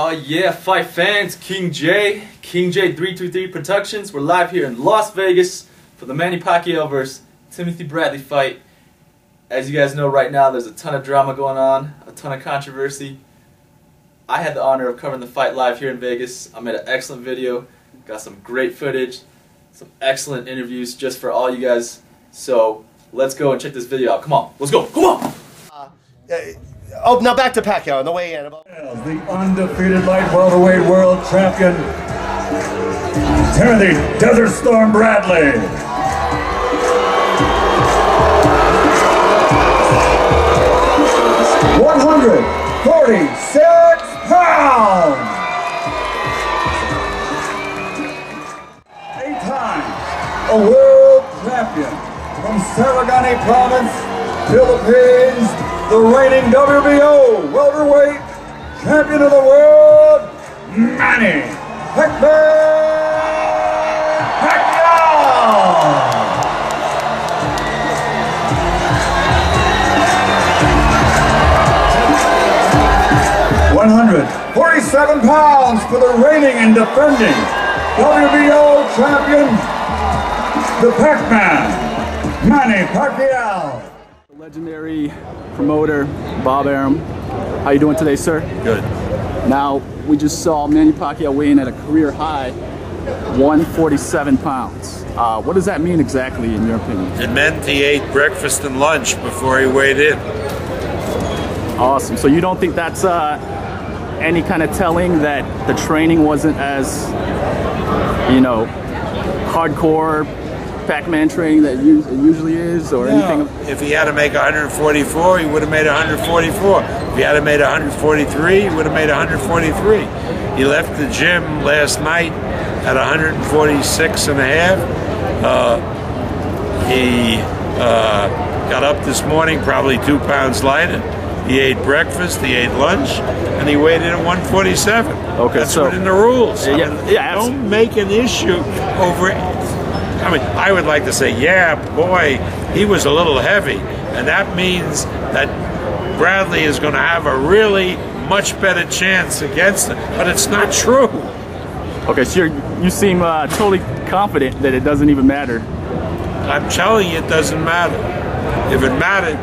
Oh yeah, fight fans, King J 323 Productions. We're live here in Las Vegas for the Manny Pacquiao vs. Timothy Bradley fight. As you guys know, right now there's a ton of drama going on, a ton of controversy. I had the honor of covering the fight live here in Vegas. I made an excellent video, got some great footage, some excellent interviews just for all you guys. So let's go and check this video out. Come on, let's go, come on! Oh, now back to Pacquiao on the way in. The undefeated light welterweight world champion, Timothy Desert Storm Bradley. £146. Eight-time a world champion from Sarangani Province, Philippines. The reigning WBO welterweight champion of the world, Manny Pacquiao. 147 pounds for the reigning and defending WBO champion, the Pac-Man, Manny Pacquiao. Legendary promoter Bob Arum, how you doing today, sir? Good. Now, we just saw Manny Pacquiao weigh in at a career high, 147 pounds. What does that mean exactly, in your opinion? It meant he ate breakfast and lunch before he weighed in. Awesome. So you don't think that's any kind of telling that the training wasn't as, you know, hardcore Pac-Man training that it usually is, or anything? If he had to make 144, he would have made 144. If he had to make 143, he would have made 143. He left the gym last night at 146 and a half. He got up this morning probably 2 pounds lighter. He ate breakfast, he ate lunch, and he weighed in at 147. Okay, that's so within the rules. Yeah, don't make an issue over it. I mean, I would like to say, yeah, boy, he was a little heavy, and that means that Bradley is going to have a really much better chance against him, but it's not true. Okay, so you seem totally confident that it doesn't even matter. I'm telling you, it doesn't matter. If it mattered,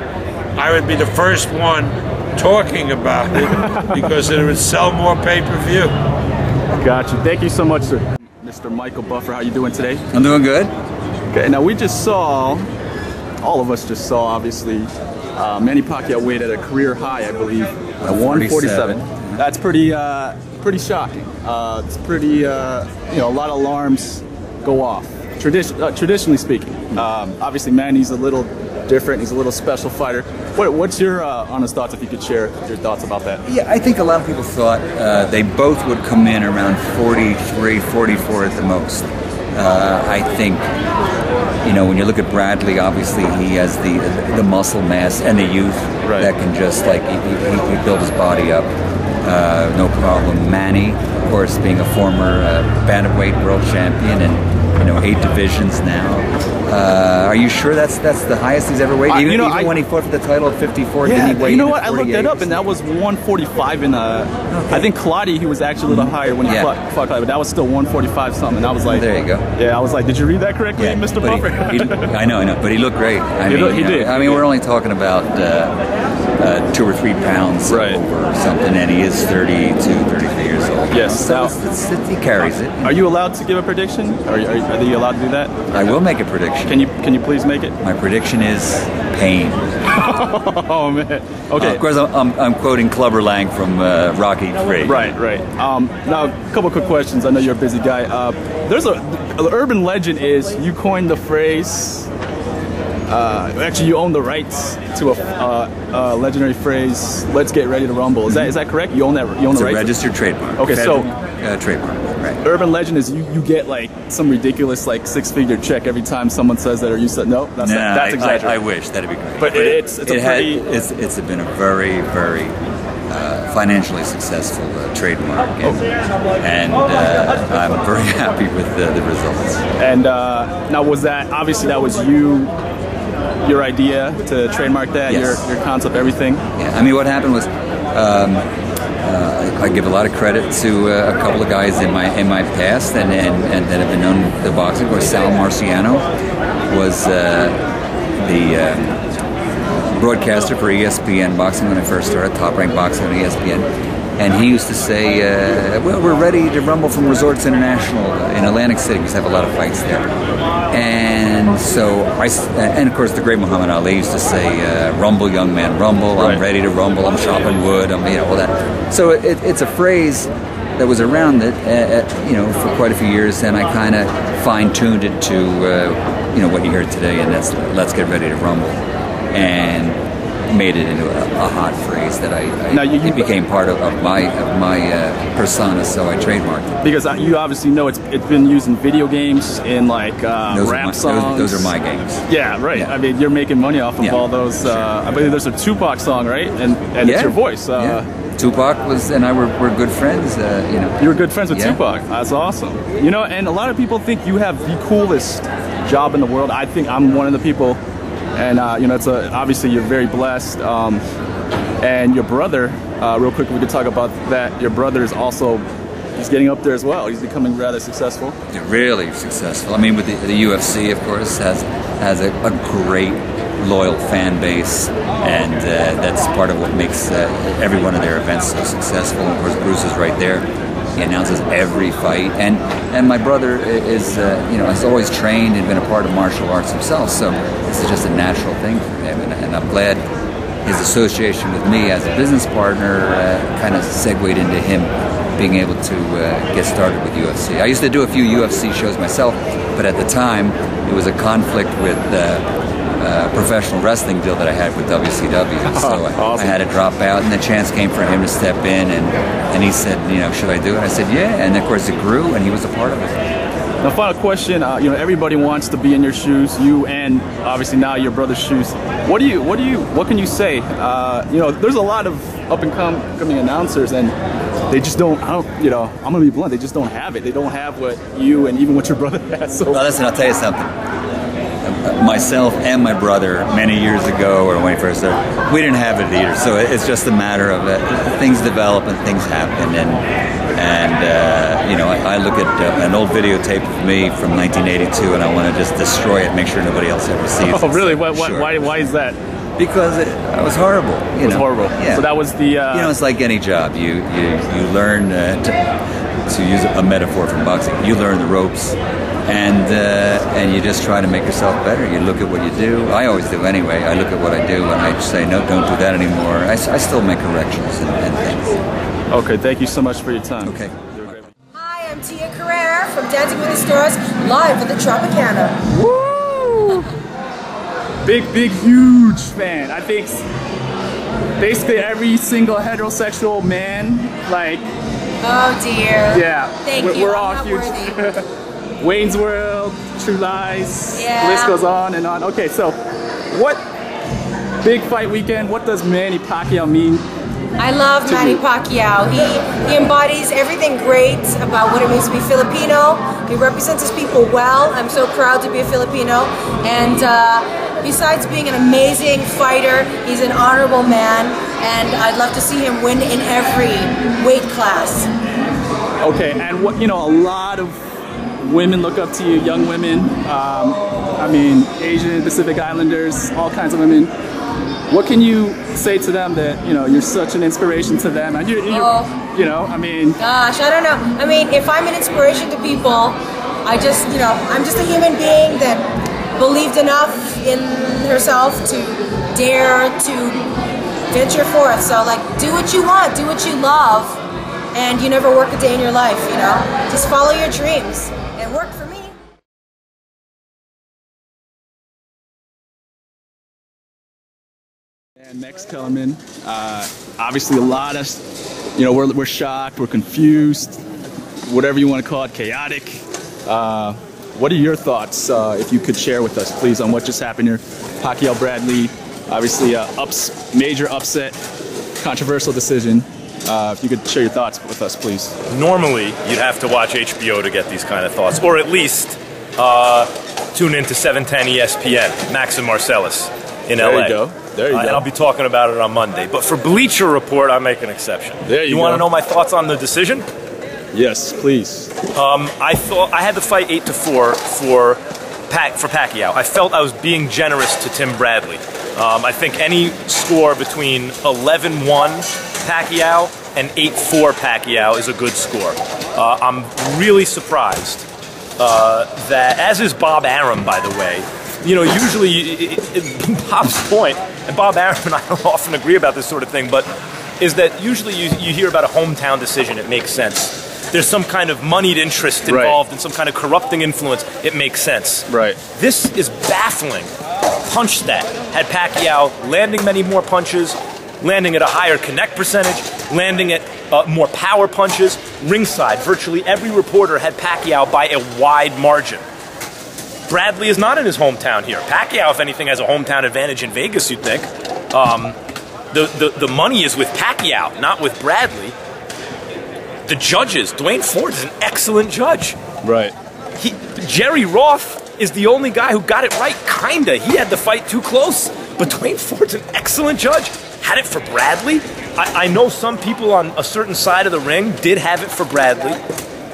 I would be the first one talking about it because it would sell more pay-per-view. Gotcha. Thank you so much, sir. Mr. Michael Buffer, how you doing today? I'm doing good. Okay, now we just saw, all of us just saw, obviously, Manny Pacquiao weighed at a career high, I believe, at 147. That's pretty shocking. It's pretty, you know, a lot of alarms go off, traditionally speaking. Obviously, Manny's a little different. He's a little special fighter. What's your honest thoughts, if you could share your thoughts about that? Yeah, I think a lot of people thought they both would come in around 43, 44 at the most. I think, you know, when you look at Bradley, obviously he has the muscle mass and the youth that can just, like, he build his body up, no problem. Manny, of course, being a former bantamweight world champion and, you know, 8 divisions now. Are you sure that's the highest he's ever weighed? Even when he fought for the title at 54, yeah, didn't he weigh you know what? 48? I looked that up, and that was 145 in I think Claudia, he was actually a little higher when he fought Claudia, but that was still 145 something. And I was like, there you go. Yeah, I was like, did you read that correctly, Mr. Buffer? I know, but he looked great. He did. I mean, we're only talking about 2 or 3 pounds over something, and he is 32, 33 years old. Yes. So he carries it. Are you allowed to give a prediction? Are you allowed to do that? I will make a prediction. Can you please make it? My prediction is pain. Oh man. Okay. Of course, I'm quoting Clubber Lang from Rocky III. Right. Now, a couple quick questions. I know you're a busy guy. There's the urban legend is you coined the phrase. Actually, you own the rights to a legendary phrase. Let's get ready to rumble. Is that correct? You own that? You own the rights? It's a registered trademark. Okay, Federal, so trademark. Right. Urban legend is you get like some ridiculous like 6-figure check every time someone says that, or you said no. That's exaggerated. I wish that'd be great. But it's been a very financially successful trademark, and I'm very happy with the results. And now, was that obviously that was your idea to trademark that, yes. your concept, everything? Yeah, I mean, what happened was I give a lot of credit to a couple of guys in my past and that have been known the boxing. Of course, Sal Marciano was the broadcaster for ESPN boxing when I first started, top-ranked boxing on ESPN. And he used to say, well, we're ready to rumble from Resorts International in Atlantic City. We used to have a lot of fights there. And so, and of course, the great Muhammad Ali used to say, rumble, young man, rumble. I'm ready to rumble. I'm chopping wood. I'm, all that. So it's a phrase that was around it, for quite a few years. And I kind of fine-tuned it to, what you heard today. And that's, let's get ready to rumble. And made it into a hot phrase that it became part of my persona, so I trademarked it. Because you obviously know it's been used in video games, in like rap songs. Those are my games. Yeah, right. Yeah. I mean, you're making money off of all those. I believe there's a Tupac song, right? And it's your voice. Tupac and I were good friends. You were good friends with Tupac. That's awesome. And a lot of people think you have the coolest job in the world. I think I'm one of the people. And it's obviously you're very blessed. And your brother, real quick, we could talk about that. Your brother is also, he's getting up there as well. He's becoming rather successful. Yeah, really successful. I mean, with the UFC, of course, has a great loyal fan base, and that's part of what makes every one of their events so successful. And of course, Bruce is right there. He announces every fight, and my brother is has always trained and been a part of martial arts himself, so this is just a natural thing for him, and I'm glad his association with me as a business partner kind of segued into him being able to get started with UFC. I used to do a few UFC shows myself, but at the time it was a conflict with professional wrestling deal that I had with WCW, so awesome. I had to drop out, and the chance came for him to step in, and he said, should I do it? I said, yeah, and of course it grew, and he was a part of it. Now, final question, everybody wants to be in your shoes, you and obviously now your brother's shoes. What can you say? There's a lot of up and coming announcers, and they just I'm gonna be blunt, they just don't have it. They don't have what you and even what your brother has. So well, listen, I'll tell you something. Myself and my brother, many years ago, or when we first started, we didn't have it either. So it's just a matter of things develop and things happen. And I look at an old videotape of me from 1982, and I want to just destroy it, make sure nobody else ever sees it. Oh, really? Sure. Why is that? Because it was horrible. It was horrible. Yeah. So that was the. It's like any job. You learn to use a metaphor from boxing. You learn the ropes. And you just try to make yourself better. You look at what you do. I always do anyway. I look at what I do and I say, no, don't do that anymore. I still make corrections and things. Okay, thank you so much for your time. Okay. Hi, I'm Tia Carrere from Dancing with the Stars, live at the Tropicana. Woo! Big, huge fan. I think basically every single heterosexual man, like... Oh dear. Yeah. Thank you. We're all huge. Wayne's World, True Lies, the list goes on and on. Okay, so what big fight weekend, what does Manny Pacquiao mean? I love Manny Pacquiao. He embodies everything great about what it means to be Filipino. He represents his people well. I'm so proud to be a Filipino. And besides being an amazing fighter, he's an honorable man. And I'd love to see him win in every weight class. Okay, and what, a lot of women look up to you, young women, Asian, Pacific Islanders, all kinds of women. What can you say to them that, you're such an inspiration to them? And Gosh, I don't know. If I'm an inspiration to people, I'm just a human being that believed enough in herself to dare to venture forth. So, do what you want, do what you love, and you never work a day in your life, Just follow your dreams. It worked for me. And Max Kellerman, obviously a lot of, we're shocked, we're confused, whatever you want to call it, chaotic. What are your thoughts, if you could share with us, please, on what just happened here? Pacquiao Bradley, obviously major upset, controversial decision. If you could share your thoughts with us, please. Normally, you'd have to watch HBO to get these kind of thoughts, or at least tune into 710 ESPN, Max and Marcellus in LA. There you go. There you go. And I'll be talking about it on Monday. But for Bleacher Report, I make an exception. There you go. Want to know my thoughts on the decision? Yes, please. I thought I had to fight 8-4 for Pacquiao. I felt I was being generous to Tim Bradley. I think any score between 11-1 Pacquiao and 8-4 Pacquiao is a good score. I'm really surprised that, as is Bob Arum, by the way. You know, usually, Bob's point, and Bob Arum and I don't often agree about this sort of thing, but is that usually you hear about a hometown decision, it makes sense. There's some kind of moneyed interest involved and some kind of corrupting influence, it makes sense. Right. This is baffling. Punch stat had Pacquiao landing many more punches, landing at a higher connect percentage, landing at more power punches. Ringside, virtually every reporter had Pacquiao by a wide margin. Bradley is not in his hometown here. Pacquiao, if anything, has a hometown advantage in Vegas, you'd think. The money is with Pacquiao, not with Bradley. The judges, Dwayne Ford is an excellent judge. Right. Jerry Roth is the only guy who got it right, kinda. He had the fight too close, but Dwayne Ford's an excellent judge. Had it for Bradley. I know some people on a certain side of the ring did have it for Bradley.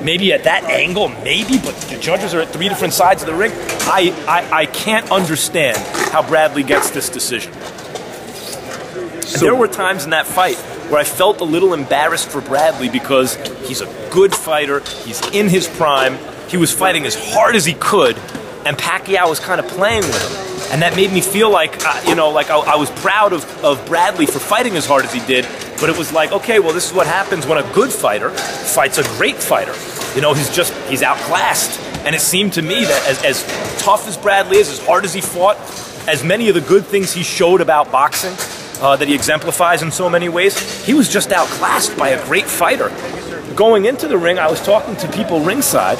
Maybe at that angle, maybe, but the judges are at 3 different sides of the ring. I can't understand how Bradley gets this decision. And there were times in that fight where I felt a little embarrassed for Bradley because he's a good fighter, he's in his prime, he was fighting as hard as he could, and Pacquiao was kind of playing with him. And that made me feel like, I was proud of Bradley for fighting as hard as he did, but it was like, okay, well, this is what happens when a good fighter fights a great fighter. You know, he's outclassed. And it seemed to me that as tough as Bradley is, as hard as he fought, as many of the good things he showed about boxing, that he exemplifies in so many ways, he was just outclassed by a great fighter. Going into the ring, I was talking to people ringside,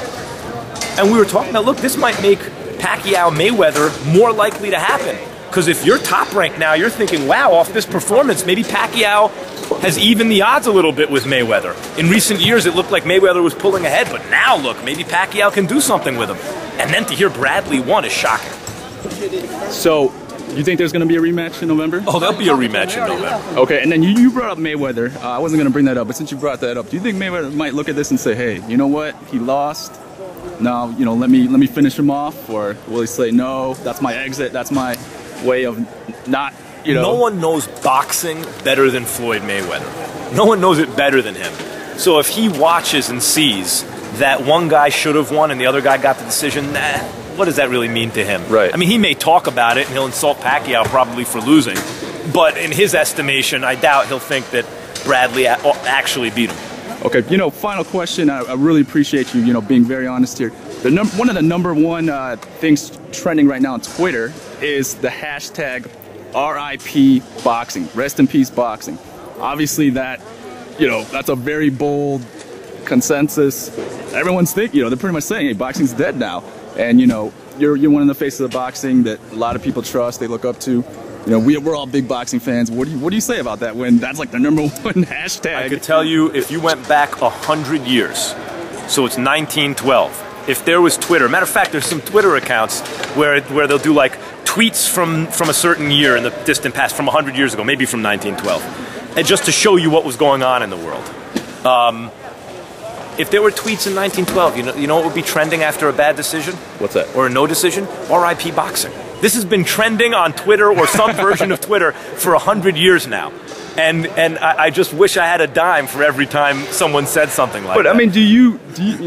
and we were talking about, look, this might make Pacquiao-Mayweather more likely to happen. Because if you're top ranked now, you're thinking, wow, off this performance, maybe Pacquiao has evened the odds a little bit with Mayweather. In recent years, it looked like Mayweather was pulling ahead, but now, look, maybe Pacquiao can do something with him. And then to hear Bradley won is shocking. So, you think there's going to be a rematch in November? Oh, there'll be a rematch in November. Okay, and then you brought up Mayweather. I wasn't going to bring that up, but since you brought that up, do you think Mayweather might look at this and say, hey, you know what? He lost. Now, you know, let me finish him off? Or will he say, no, that's my exit, that's my way of not, you know? No one knows boxing better than Floyd Mayweather. No one knows it better than him. So if he watches and sees that one guy should have won and the other guy got the decision, what does that really mean to him? Right. I mean, he may talk about it and he'll insult Pacquiao probably for losing, but in his estimation, I doubt he'll think that Bradley actually beat him. Okay, you know, final question. I really appreciate you, being very honest here. One of the number one things trending right now on Twitter is the hashtag RIP boxing, rest in peace boxing. Obviously that, that's a very bold consensus. Everyone's thinking, they're pretty much saying, hey, boxing's dead now. And, you're one of the faces of boxing that a lot of people trust, they look up to. We're all big boxing fans. What do you say about that when that's like the number one hashtag? I could tell you if you went back 100 years, so it's 1912, if there was Twitter, matter of fact, there's some Twitter accounts where they'll do like tweets from a certain year in the distant past, from 100 years ago, maybe from 1912, and just to show you what was going on in the world. If there were tweets in 1912, you know what would be trending after a bad decision? What's that? Or a no decision? RIP boxing. This has been trending on Twitter or some version of Twitter for 100 years now. And I just wish I had a dime for every time someone said something like that. But I mean, do you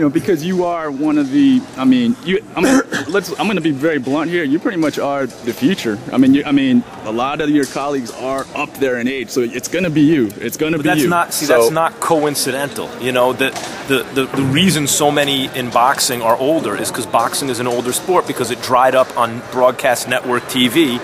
because you are one of the, I'm going to be very blunt here. You pretty much are the future. I mean, a lot of your colleagues are up there in age, so it's going to be you. It's going to be you. That's not coincidental. The reason so many in boxing are older is because boxing is an older sport because it dried up on broadcast network TV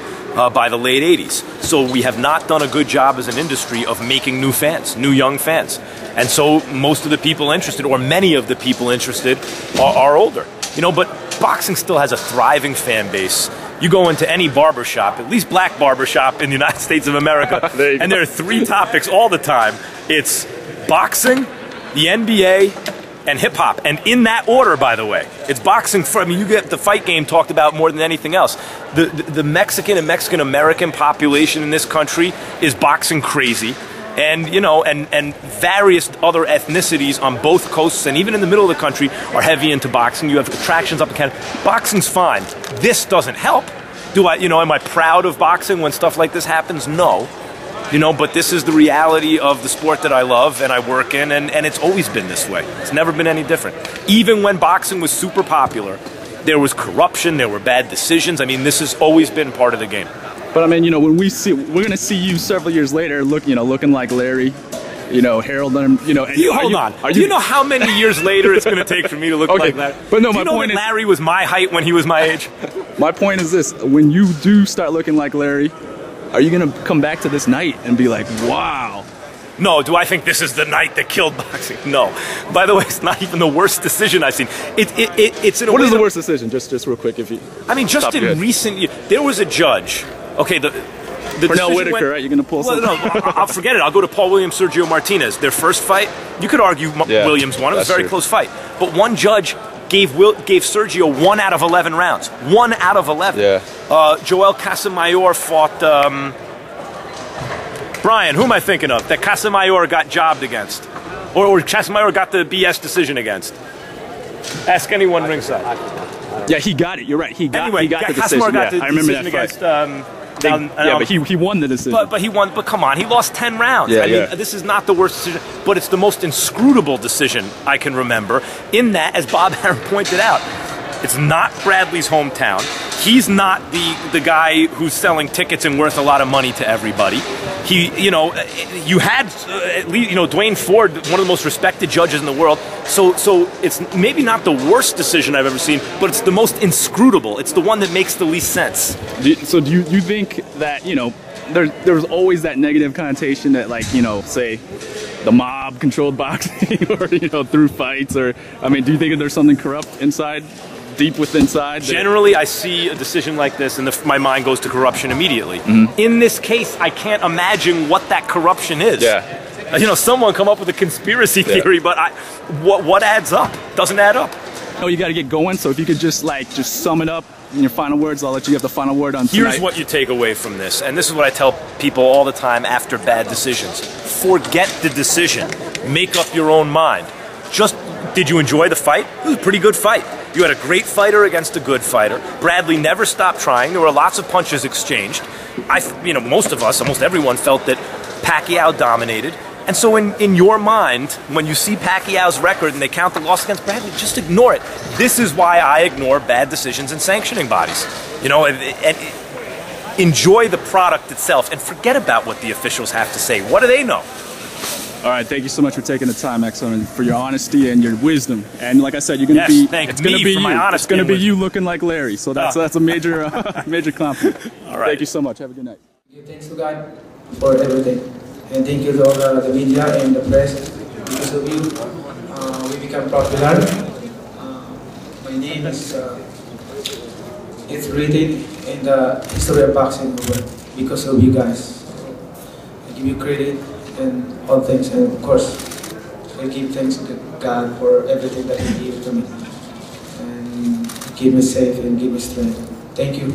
by the late 80s. So we have not done a good job as an industry of making new fans, new young fans. And so most of the people interested, or many of the people interested, are older. But boxing still has a thriving fan base. You go into any barbershop, at least black barbershop in the United States of America, and there are 3 topics all the time. It's boxing, the NBA, and hip-hop. And in that order, by the way. It's boxing for, I mean, you get the fight game talked about more than anything else. The Mexican and Mexican-American population in this country is boxing crazy. And, you know, and various other ethnicities on both coasts and even in the middle of the country are heavy into boxing. You have attractions up in Canada. Boxing's fine. This doesn't help. Do I, you know, am I proud of boxing when stuff like this happens? No. You know, but this is the reality of the sport that I love and I work in, and it's always been this way. It's never been any different. Even when boxing was super popular, there was corruption, there were bad decisions. I mean, this has always been part of the game. But I mean, you know, when we're gonna see you several years later, looking like Larry, you know, Harold, you know. Hold on. Do you know how many years later it's gonna take for me to look like that? But no, my point is, Larry was my height when he was my age. My point is this: when you do start looking like Larry, are you gonna come back to this night and be like, wow? No, do I think this is the night that killed boxing? No. By the way, it's not even the worst decision I've seen. It's in a way. What is the worst decision? Just real quick, if you. I mean, just in recent years, there was a judge. Okay, the Pernell Whitaker, right? You're going to pull something? Well, no, I'll forget it. I'll go to Paul Williams, Sergio Martinez. Their first fight, you could argue Williams won. It was a very close fight. But one judge gave Sergio 1 out of 11 rounds. 1 out of 11. Yeah. Joel Casamayor fought... Brian, who am I thinking of? That Casamayor got jobbed against. Or Casamayor got the BS decision against. Ask anyone ringside. Yeah, he got it. You're right. He got the decision. Got the I remember that against, fight. But he won the decision. But he won. But come on, he lost 10 rounds. Yeah, I mean, this is not the worst decision, but it's the most inscrutable decision I can remember. In that, as Bob Arum pointed out, it's not Bradley's hometown. He's not the guy who's selling tickets and worth a lot of money to everybody. You had at least, Dwayne Ford, one of the most respected judges in the world. So it's maybe not the worst decision I've ever seen, but it's the most inscrutable. It's the one that makes the least sense. So do you think that, there's always that negative connotation that, like, say the mob controlled boxing or, through fights, or, I mean, do you think that there's something corrupt inside? Deep within inside? Generally, I see a decision like this and my mind goes to corruption immediately. Mm-hmm. In this case, I can't imagine what that corruption is. Yeah. Someone come up with a conspiracy theory, but what adds up? Doesn't add up. Oh, you got to get going, so if you could just sum it up in your final words, I'll let you have the final word on tonight. Here's what you take away from this, and this is what I tell people all the time after bad decisions. Forget the decision. Make up your own mind. Did you enjoy the fight? It was a pretty good fight. You had a great fighter against a good fighter. Bradley never stopped trying. There were lots of punches exchanged. Most of us, almost everyone, felt that Pacquiao dominated. And so in your mind, when you see Pacquiao's record and they count the loss against Bradley, just ignore it. This is why I ignore bad decisions in sanctioning bodies. And enjoy the product itself and forget about what the officials have to say. What do they know? All right, thank you so much for taking the time, Max, and for your honesty and your wisdom. And like I said, you're going to be. It's going to be you. It's going to be you looking like Larry. So that's a major major compliment. All right. Thank you so much. Have a good night. Give thanks to God for everything, and thank you to all the media and the press. Because of you, we become popular. My name is. It's written in the history of boxing because of you guys. I give you credit and all things, and of course I give thanks to God for everything that He gave to me, and keep me safe and give me strength. Thank you.